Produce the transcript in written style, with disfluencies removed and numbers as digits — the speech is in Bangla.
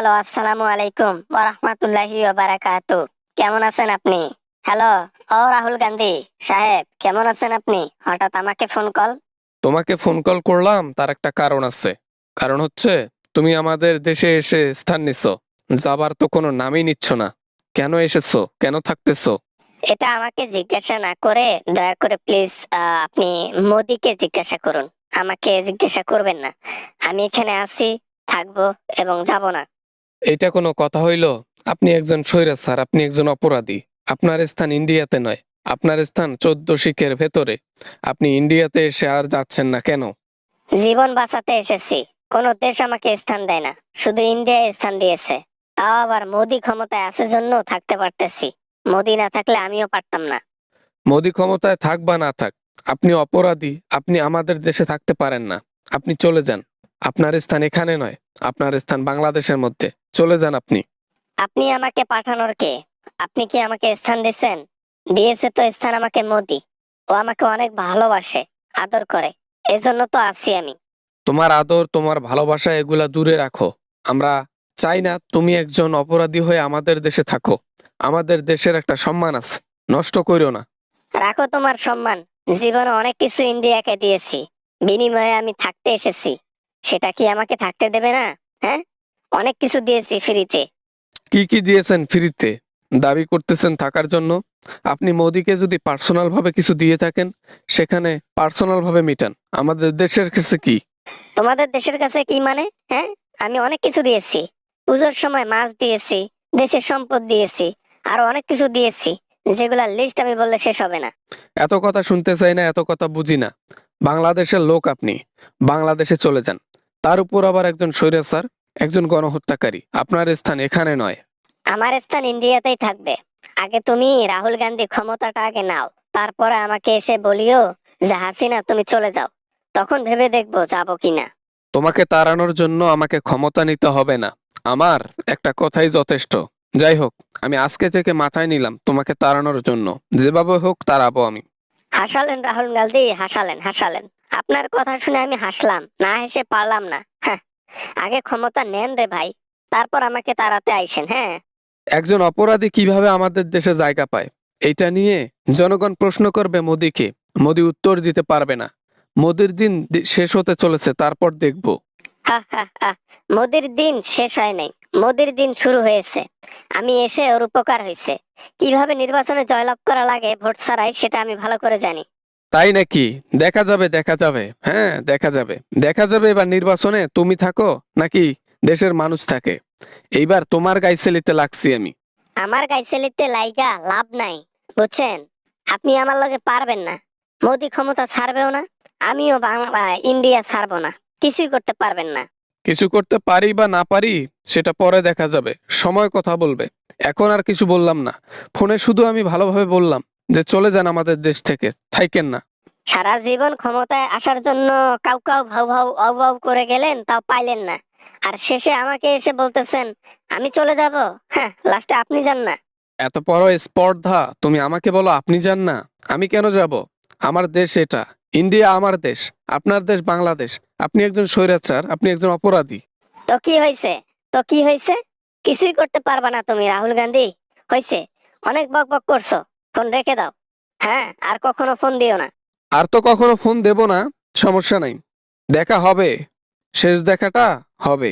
হ্যালো, আসসালামু আলাইকুম ওয়া রাহমাতুল্লাহি ওয়া বারাকাতু। কেমন আছেন আপনি? হ্যালো, ও রাহুল গান্ধী সাহেব, কেমন আছেন আপনি? হঠাৎ আমাকে ফোন কল? তোমাকে ফোন কল করলাম তার একটা কারণ আছে। কারণ হচ্ছে তুমি আমাদের দেশে এসে স্থান নিছো, যাবার তো কোনো নামই নিচ্ছ না। কেন এসেছো, কেন থাকতেছো? এটা আমাকে জিজ্ঞাসা না করে দয়া করে প্লিজ আপনি মোদিকে জিজ্ঞাসা করুন। আমাকে জিজ্ঞাসা করবেন না। আমি এখানে আছি, থাকবো এবং যাব না। এটা কোনো কথা হইল? আপনি একজন স্বৈরাচার, আপনি একজন অপরাধী। আপনার স্থান ইন্ডিয়াতে নয়, আপনার স্থান 14 শিখের ভেতরে। আপনি ইন্ডিয়াতে এসে আর যাচ্ছেন না কেন? জীবন বাঁচাতে এসেছি। কোনো দেশ আমাকে স্থান দেয় না, শুধু ইন্ডিয়ায় স্থান দিয়েছে। তাও আবার মোদি ক্ষমতায় আছে জন্য থাকতে পারতেছি। মোদি না থাকলে আমিও পারতাম না। মোদি ক্ষমতায় থাক বা না থাক, আপনি অপরাধী। আপনি আমাদের দেশে থাকতে পারেন না। আপনি চলে যান। আপনার স্থান এখানে নয়, আপনার স্থান বাংলাদেশের মধ্যে। চলে যান আপনি। আপনি আমাকে পাঠানোর কে? আপনি কি আমাকে স্থান দিয়েছেন? দিয়েছে তো স্থান আমাকে মোদি। ও আমাকে অনেক ভালোবাসে, আদর করে। এজন্য তো আছি আমি। তোমার আদর, তোমার ভালোবাসা এগুলা দূরে রাখো। আমরা চাই না তুমি একজন অপরাধী হয়ে আমাদের দেশে থাকো। আমাদের দেশের একটা সম্মান আছে, নষ্ট করিও না। রাখো তোমার সম্মান। জীবনে অনেক কিছু ইন্ডিয়াকে দিয়েছি, বিনিময়ে আমি থাকতে এসেছি। সেটা কি আমাকে থাকতে দেবে না? হ্যাঁ, অনেক কিছু দিয়েছি ফ্রিতে। কি কি দিয়েছেন ফ্রিতে? দাবি করতেছেন থাকার জন্য। আপনি মোদিকে যদি পার্সোনাল ভাবে কিছু দিয়ে থাকেন, সেখানে পার্সোনাল ভাবে মিটান। আমাদের দেশের কাছে কি? তোমাদের দেশের কাছে কি মানে? হ্যাঁ, আমি অনেক কিছু দিয়েছি। পুজোর সময় মাছ দিয়েছি, দেশের সম্পদ দিয়েছি, আরো অনেক কিছু দিয়েছি, যেগুলা লিস্ট আমি বললে শেষ হবে না। এত কথা শুনতে চাই না, এত কথা বুঝি না। বাংলাদেশের লোক আপনি, বাংলাদেশে চলে যান। তার উপর আবার একজন স্বৈরাচার, একজন গণহত্যাকারী। আপনার স্থান এখানে নয়। আমার স্থান ইন্ডিয়াতেই থাকবে। আগে তুমি রাহুল গান্ধী ক্ষমতাটা আগে নাও, তারপরে আমাকে এসে বলিও যে হাসিনা তুমি চলে যাও। তখন ভেবে দেখবো যাবো কিনা। তোমাকে তাড়ানোর জন্য আমাকে ক্ষমতা নিতে হবে না। আমার একটা কথাই যথেষ্ট। যাই হোক, আমি আজকে থেকে মাথায় নিলাম তোমাকে তাড়ানোর জন্য যেভাবে হোক তাড়াবো আমি। হাসালেন রাহুল গান্ধী, হাসালেন হাসালেন। আপনার কথা শুনে আমি হাসলাম, না হেসে পারলাম না। হ্যাঁ, আগে ক্ষমতা নেন রে ভাই, তারপর আমাকে তাড়াতে আইসেন। হ্যাঁ, একজন অপরাধী কিভাবে আমাদের দেশে জায়গা পায়, এটা নিয়ে জনগণ প্রশ্ন করবে মোদিকে। মোদি উত্তর দিতে পারবে না। মোদির দিন শেষ হতে চলেছে, তারপর দেখব। হা হা হা। মোদির দিন শেষ হয় নাই, মোদির দিন শুরু হয়েছে। আমি এসে ওর উপকার হয়েছে। কিভাবে নির্বাচনে জয়লাভ করা লাগে ভোট ছাড়াই, সেটা আমি ভালো করে জানি। তাই নাকি? দেখা যাবে, দেখা যাবে। হ্যাঁ, দেখা যাবে। দেখা যাবে এবার নির্বাচনে তুমি থাকো নাকি দেশের মানুষ থাকে। এইবার তোমার গাইছেলিতে লাগছি আমি। আমার গাইছেলিতে লাইগা লাভ নাই, বুঝছেন? আপনি আমার লগে পারবেন না। মোদি ক্ষমতা ছাড়বেও না, আমিও ইন্ডিয়া ছাড়বো না। কিছুই করতে পারবেন না। কিছু করতে পারি বা না পারি সেটা পরে দেখা যাবে, সময় কথা বলবে। এখন আর কিছু বললাম না। ফোনে শুধু আমি ভালোভাবে বললাম যে চলে যান আমাদের দেশ থেকে, থাইকেন না। সারা জীবন ক্ষমতায় আসার জন্য কাউ কাউ ভাউ ভাউ অউ অউ করে গেলেন, তাও পাইলেন না। আর শেষে আমাকে এসে বলতেছেন আমি চলে যাব। হ্যাঁ, লাস্টে আপনি যান না। এত বড় স্পর্ধা, তুমি আমাকে বলো আপনি যান না? আমি কেন যাব? আমার দেশ এটা, ইন্ডিয়া আমার দেশ। আপনার দেশ বাংলাদেশ। আপনি একজন স্বৈরাচার, আপনি একজন অপরাধী। তো কি হয়েছে? তো কি হয়েছে? কিছুই করতে পারবা না তুমি রাহুল গান্ধী। হয়েছে, অনেক বক বক করছো। ফোন রেখে দাও। হ্যাঁ, আর কখনো ফোন দিও না। আর তো কখনো ফোন দেব না। সমস্যা নাই, দেখা হবে। শেষ দেখাটা হবে।